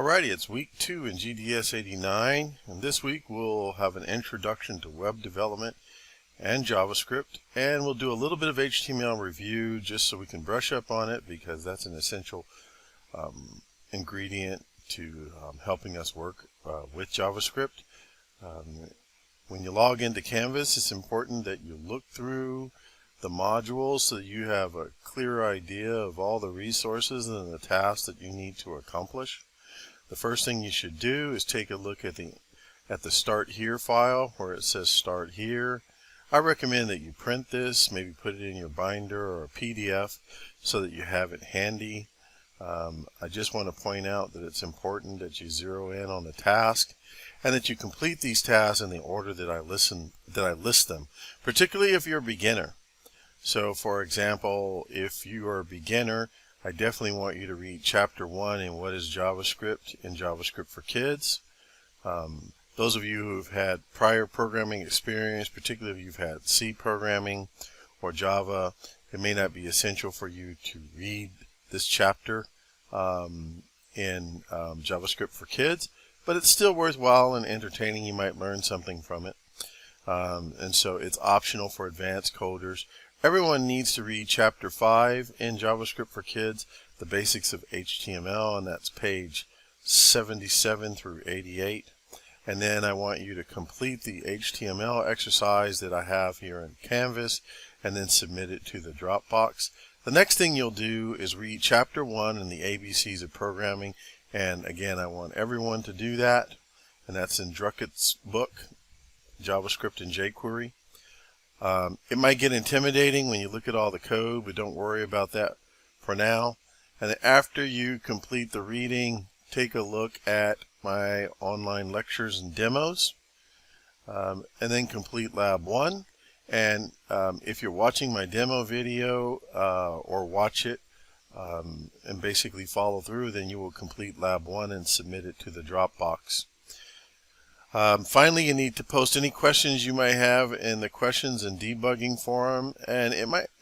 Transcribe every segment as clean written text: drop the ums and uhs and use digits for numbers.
Alrighty, it's week 2 in GDS089, and this week we'll have an introduction to web development and JavaScript, and we'll do a little bit of HTML review just so we can brush up on it, because that's an essential ingredient to helping us work with JavaScript. When you log into Canvas, it's important that you look through the modules so that you have a clear idea of all the resources and the tasks that you need to accomplish. The first thing you should do is take a look at the Start Here file where it says Start Here. I recommend that you print this, maybe put it in your binder or a PDF so that you have it handy. I just want to point out that it's important that you zero in on the task and that you complete these tasks in the order that I list them, particularly if you're a beginner. So for example, if you are a beginner, I definitely want you to read Chapter 1 in What is JavaScript in JavaScript for Kids. Those of you who've had prior programming experience, particularly if you've had C programming or Java, it may not be essential for you to read this chapter in JavaScript for Kids, but it's still worthwhile and entertaining. You might learn something from it. And so it's optional for advanced coders. Everyone needs to read Chapter 5 in JavaScript for Kids, the basics of HTML, and that's page 77 through 88. And then I want you to complete the HTML exercise that I have here in Canvas and then submit it to the Dropbox. The next thing you'll do is read Chapter 1 in the ABCs of Programming, and again, I want everyone to do that, and that's in Druckett's book, JavaScript and jQuery. It might get intimidating when you look at all the code, but don't worry about that for now. And then after you complete the reading, take a look at my online lectures and demos, and then complete Lab 1. And if you're watching my demo video or watch it and basically follow through, then you will complete Lab 1 and submit it to the Dropbox. Finally, you need to post any questions you might have in the questions and debugging forum, and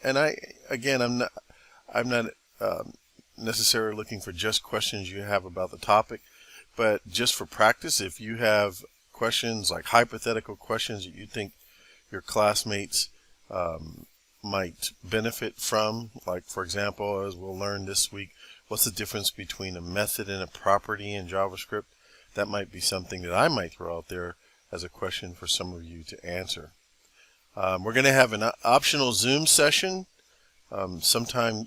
I'm not necessarily looking for just questions you have about the topic, but just for practice, if you have questions like hypothetical questions that you think your classmates might benefit from, like for example, as we'll learn this week, what's the difference between a method and a property in JavaScript? That might be something that I might throw out there as a question for some of you to answer. We're going to have an optional Zoom session sometime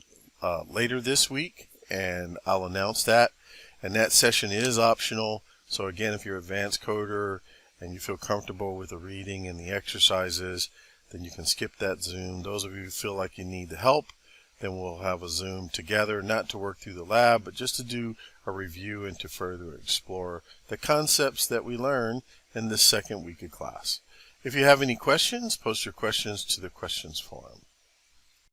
later this week, and I'll announce that. And that session is optional. So again, if you're an advanced coder and you feel comfortable with the reading and the exercises, then you can skip that Zoom. Those of you who feel like you need the help, then we'll have a Zoom together, not to work through the lab, but just to do a review and to further explore the concepts that we learn in this second week of class. If you have any questions, post your questions to the questions forum.